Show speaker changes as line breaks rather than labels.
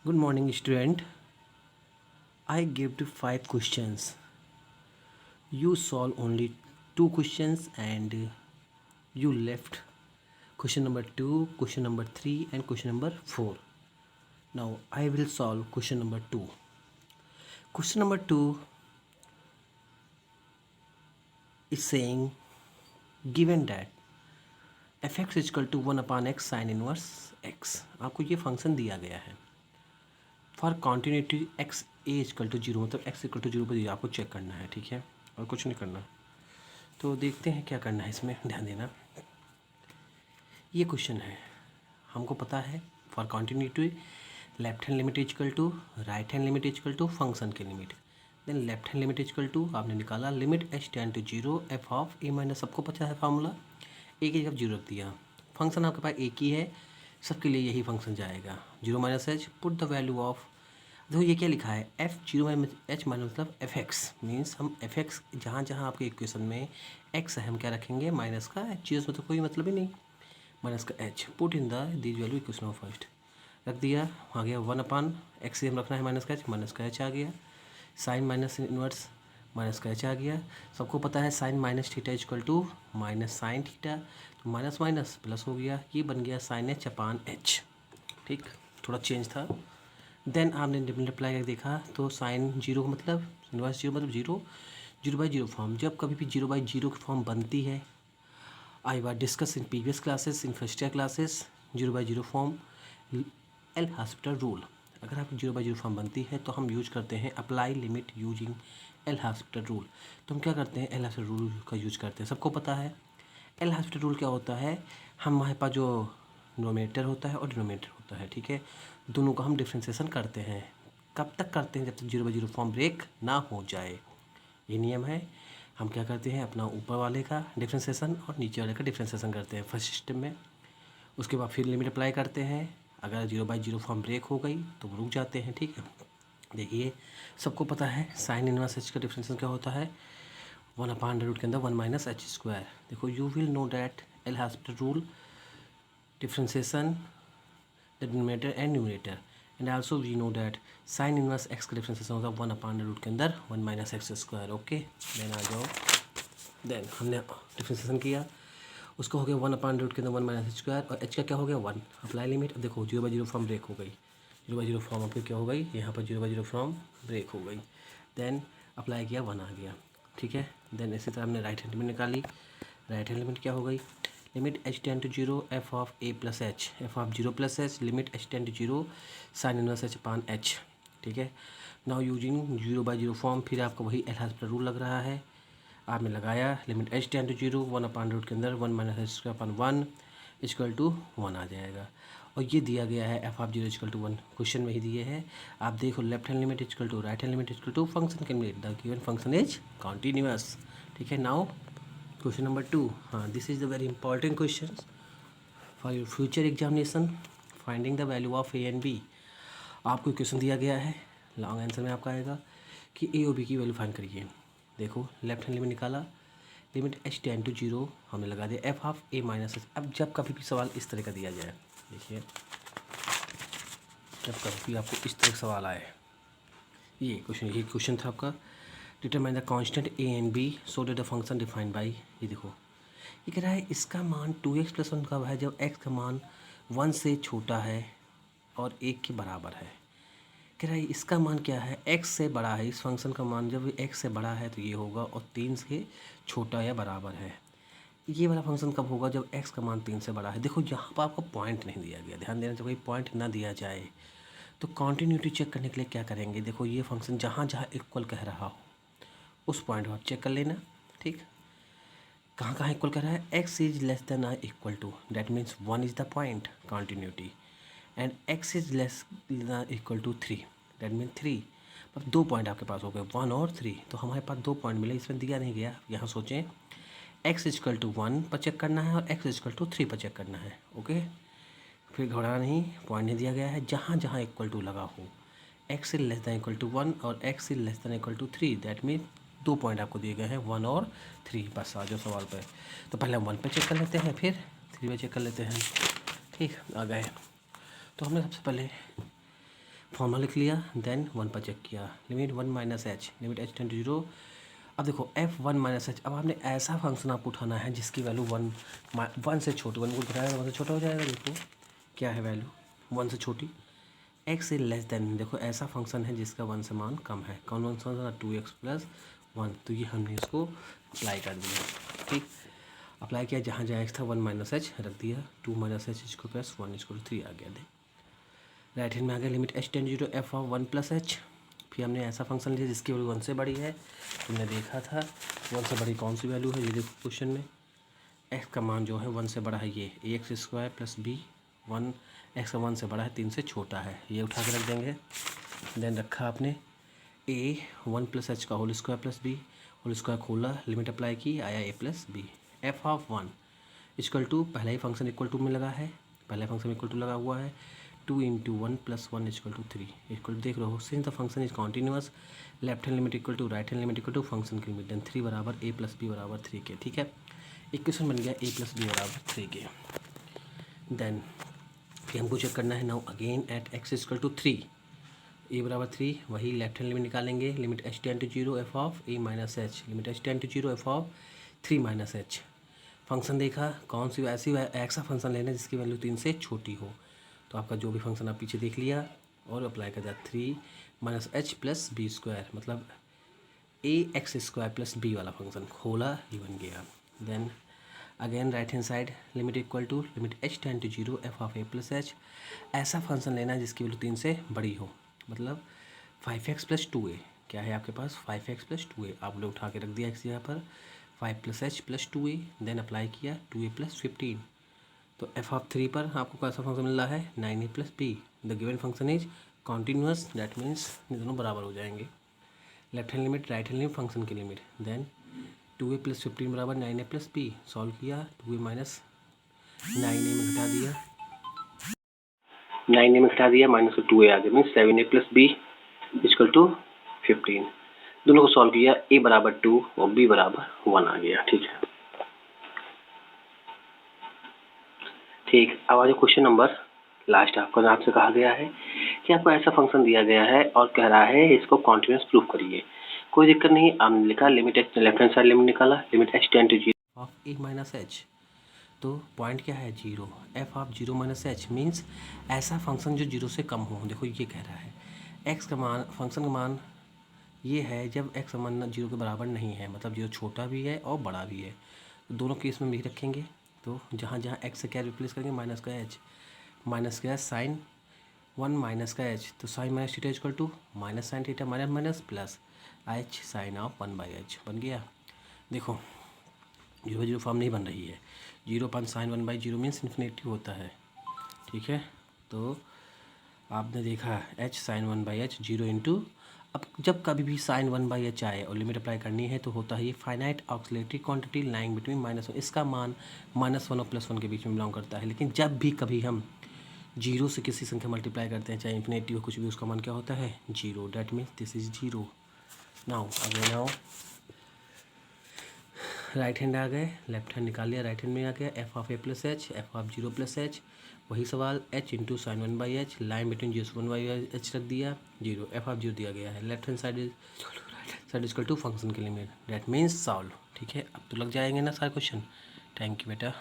Good morning, student. I gave you 5 questions. You solve only 2 questions and you left question number 2, question number 3, and question number 4. Now I will solve question number 2. Question number 2 is saying given that fx is equal to 1 upon x sin inverse x. आपको ये function दिया गया है for continuity x a equal to zero, मतलब x equal to zero पर आपको check करना है, ठीक है, और कुछ नहीं करना। तो देखते हैं क्या करना है, इसमें ध्यान देना। ये क्वेश्चन है, हमको पता है for continuity left hand limit equal to right hand limit equal to function की limit. Then left hand limit equal to आपने निकाला limit h tend to zero f of a minus, सबको पता है फार्मूला, ए की जगह जीरो रख दिया। फंक्शन आपके पास एक ही है, सबके लिए यही फंक्शन जाएगा, zero minus H, put the value of. देखो ये क्या लिखा है, F zero minus H minus मतलब एफ एक्स, मीन्स हम एफ एक्स जहाँ जहाँ आपके इक्वेशन में एक्स है हम क्या रखेंगे माइनस का एच, जीरो में तो कोई मतलब ही नहीं, माइनस का H. Put in the these value equation of first, रख दिया, आ गया 1 अपान एक्स से हम रखना है माइनस का एच आ गया, साइन माइनस इनवर्स माइनस का एच आ गया। सबको पता है sine minus theta equal to minus sine theta, तो माइनस माइनस प्लस हो गया, ये बन गया साइन एच अपान एच, ठीक, थोड़ा चेंज था। देन आपने मल्टीप्लाई करके देखा तो साइन जीरो का मतलब इनवर्स जीरो मतलब zero, zero by zero form, जब कभी भी जीरो बाई जीरो की फॉर्म बनती है, I was discuss in previous classes in first year classes, zero by zero form L hospital rule. अगर आप जीरो बाई जीरो फॉर्म बनती है तो हम यूज करते हैं apply limit using L hospital rule. तो हम क्या करते हैं, एल हॉस्पिटल रूल का यूज करते हैं, सबको पता है एल हॉस्पिटल रूल क्या होता है। हमारे पास जो नोमिनेटर होता है और डिनोमिनेटर होता है, ठीक है, दोनों का हम डिफ्रेंसिएशन करते हैं। कब तक करते हैं, जब तक zero by zero form break ना हो जाए, ये नियम है। हम क्या करते हैं, अपना ऊपर वाले का डिफ्रेंसिएशन और नीचे वाले का डिफ्रेंसिएशन करते हैं फर्स्ट सिस्टम में, उसके बाद फिर लिमिट अप्लाई करते हैं। अगर zero by zero form break हो गई तो रुक जाते हैं, ठीक है। देखिए सबको पता है साइन इनवर्स एच का डिफ्रेंसिएशन क्या होता है, 1 अपान रूट के अंदर 1 माइनस एच स्क्वायर। देखो you will know that L'Hospital rule differentiation the denominator and numerator, and also we know that sine inverse x का डिफ्रेंसिएशन होता है 1 अपान रूट के अंदर 1 minus x square. Okay, then आ जाओ, then हमने differentiation किया, उसको हो गया 1 अपान रूट के अंदर 1 माइनस एच स्क्वायर, और एच का क्या हो गया 1, अप्लाई लिमिट। अब देखो zero by zero form break हो गई, जीरो बाई जीरो फॉर्म अब क्या हो गई, यहाँ पर zero by zero form break हो गई। देन अप्लाई किया 1 आ गया, ठीक है। देन इसी तरह हमने राइट हैंड लिमिट निकाली, राइट हैंड लिमिट क्या हो गई, limit h tend to zero f of a plus h, f of zero plus h, limit h tend to zero sine inverse h upon h, ठीक है। Now using zero by zero form, फिर आपको वही L hospital rule लग रहा है, आपने लगाया limit h tend to zero 1 upon root के अंदर 1 minus h square upon 1 equal to 1 आ जाएगा। और ये दिया गया है f of zero equal to 1, question में ही दिए है। आप देखो left hand limit equal to right hand limit equal to function can be the given function is continuous, ठीक है। नाउ क्वेश्चन नंबर 2, हाँ this is the very important question for your future examination, finding the value of a and b. आपको question दिया गया है, long answer में आपका आएगा कि ए और बी की वैल्यू फाइंड करिए। देखो लेफ्ट हैंड लिमिट निकाला, limit h tend to zero हमने लगा दिया f of a minus h. अब जब कभी भी सवाल इस तरह का दिया जाए, देखिए जब कभी भी आपको इस तरह का सवाल आए, ये क्वेश्चन था आपका, determine the constant a and b so that the function defined by, ये देखो ये कह रहा है इसका मान 2x प्लस 1 कब है, जब x का मान 1 से छोटा है और 1 के बराबर है। कह रहा है इसका मान क्या है, x से बड़ा है, इस फंक्शन का मान जब x से बड़ा है तो ये होगा, और 3 से छोटा या बराबर है। ये वाला फंक्शन कब होगा, जब x का मान 3 से बड़ा है। देखो यहाँ पर आपको पॉइंट नहीं दिया गया, ध्यान देना, जब कोई पॉइंट ना दिया जाए तो कॉन्टीन्यूटी चेक करने के लिए क्या करेंगे, देखो ये फंक्शन जहाँ जहाँ इक्वल कह रहा हो उस पॉइंट को आप चेक कर लेना, ठीक। कहाँ कहाँ इक्वल कर रहा है, x इज लेस देन और equal to, that means 1 is the point continuity, and x is less than equal to 3, that mean 3। अब 2 पॉइंट आपके पास हो गए 1 और 3, तो हमारे पास 2 पॉइंट मिले, इसमें दिया नहीं गया। यहाँ सोचें x इक्वल टू 1 पर चेक करना है और x इक्वल टू 3 पर चेक करना है, ओके। फिर घबराना नहीं, पॉइंट नहीं दिया गया है, जहाँ जहाँ इक्वल टू लगा हो, x is less than equal to 1 और x is less than equal to 3, that mean 2 point आपको दिए गए हैं 1 और 3। बस आ जाओ सवाल पे, तो पहले हम 1 पे चेक कर लेते हैं, फिर 3 पे चेक कर लेते हैं, ठीक, आ गए। तो हमने सबसे पहले फॉर्मूला लिख लिया, देन 1 पर चेक किया, limit 1 minus h, limit h tend to 0। अब देखो f1 माइनस एच, अब आपने ऐसा फंक्शन आपको उठाना है जिसकी वैल्यू 1 से छोटी, 1 को घटाएगा 1 से छोटा हो जाएगा। देखो क्या है वैल्यू 1 से छोटी, x इज लेस देन, देखो ऐसा फंक्शन है जिसका 1 से मान कम है। कौन वन फंक्शन? 2x plus 1। तो ये हमने इसको अप्लाई कर दिया, ठीक। अप्लाई किया, जहाँ जहाँ x था 1 माइनस एच रख दिया, 2 माइनस एच इसको प्लस 1 इसको 3 आ गया। दे राइट हैंड में आ गया, limit h tend 0 f of 1 plus H. फिर हमने ऐसा फंक्शन लिया जिसकी वैल्यू 1 से बड़ी है। तुमने देखा था 1 से बड़ी कौन सी वैल्यू है, ये देखो क्वेश्चन में x का मान जो है 1 से बड़ा है, ये ax square plus b, 1 x का 1 से बड़ा है, 3 से छोटा है, ये उठा के रख देंगे। देन रखा आपने a 1 प्लस एच का whole square plus b whole square खोला, लिमिट अप्लाई की, आया a plus b. F of 1 equal to, पहला ही फंक्शन इक्वल टू में लगा है, पहला फंक्शन इक्वल टू लगा हुआ है, 2 into 1 plus 1 equal to 3 equal to, देख रहे हो since the function is continuous, left hand limit equal to right hand limit equal to function की लिमिट, देन 3 बराबर a प्लस बी बराबर 3 के, ठीक है। इक्वेशन बन गया a प्लस बी बराबर 3 के। देन हमको चेक करना है now again at x equal to 3, a बराबर 3, वही लेफ्ट हैंड लिमिट निकालेंगे, limit h tend to 0 f of a minus h, limit h tend to 0 f of 3 minus h. Function देखा, कौन सी ऐसी ऐसा फंक्शन लेना जिसकी वैल्यू 3 से छोटी हो। तो आपका जो भी फंक्शन आप पीछे देख लिया और अप्लाई कर दिया, 3 minus h plus b square, मतलब a x square plus b वाला फंक्शन खोला, ये बन गया। Then again right hand side, limit equal to limit h tend to 0 f of a plus h. ऐसा फंक्शन लेना है जिसकी वैल्यू 3 से बड़ी हो, मतलब 5x प्लस 2a, क्या है आपके पास 5x प्लस 2a, आप लोग उठा के रख दिया x यहाँ पर, 5 plus h plus 2a, then apply किया 2a प्लस 15। तो एफ ऑफ 3 पर आपको कैसा फंक्शन मिल रहा है 9a plus b. The given function is continuous, that means ये दोनों बराबर हो जाएंगे, left hand limit right hand limit function की लिमिट। देन 2a प्लस 15 बराबर 9a प्लस बी, सॉल्व किया, 2a माइनस 9a में घटा दिया, 9a में घटा दिया, माइनस 2a आ गया, means 7a plus b equal to 15। दोनों को सॉल्व किया, a बराबर 2 और b बराबर 1 आ गया, ठीक है। ठीक, अब आ जाओ क्वेश्चन नंबर लास्ट। आपको आपसे कहा गया है कि आपको ऐसा फंक्शन दिया गया है और कह रहा है इसको कॉन्टिन्यूस प्रूव करिए। कोई दिक्कत नहीं, आपने लिखा limit h, left hand side limit निकाला, limit h tend to 0 of a minus h. तो पॉइंट क्या है 0, f of 0 minus h means ऐसा फंक्शन जो 0 से कम हो। देखो ये कह रहा है एक्स का मान, फंक्शन का मान ये है जब एक्स का मान 0 के बराबर नहीं है, मतलब 0 छोटा भी है और बड़ा भी है, तो दोनों केस में भी रखेंगे। तो जहाँ जहाँ एक्स से क्या रिप्लेस करेंगे, माइनस का एच, माइनस का साइन 1 माइनस का एच, तो sine minus theta equal to minus sine theta minus minus plus h sine of 1 by h बन गया। देखो 0 फॉर्म नहीं बन रही है, 0 upon sine 1 by 0 means infinity होता है, ठीक है। तो आपने देखा h sine 1 by h 0 into, अब जब कभी भी साइन 1 बाई एच आए और लिमिट अप्लाई करनी है तो होता है ये finite oscillatory quantity lying between -1, इसका मान -1 और +1 के बीच में बिलोंग करता है। लेकिन जब भी कभी हम 0 से किसी संख्या मल्टीप्लाई करते हैं, चाहे इन्फिनिटी हो कुछ भी, उसका मान क्या होता है 0, that means this is 0। Now again now right hand आ गए, लेफ्ट हैंड निकाल लिया, राइट हैंड में आ गया F of a plus h, f of 0 plus H, वही सवाल H into sine 1 by H, line between 0 से 1 बाई एच रख दिया, 0 एफ ऑफ 0 दिया गया है, left hand side equal to function की लिमिट, दैट मीन्स सॉल्व। ठीक है, अब तो लग जाएंगे ना सारे क्वेश्चन। थैंक यू बेटा।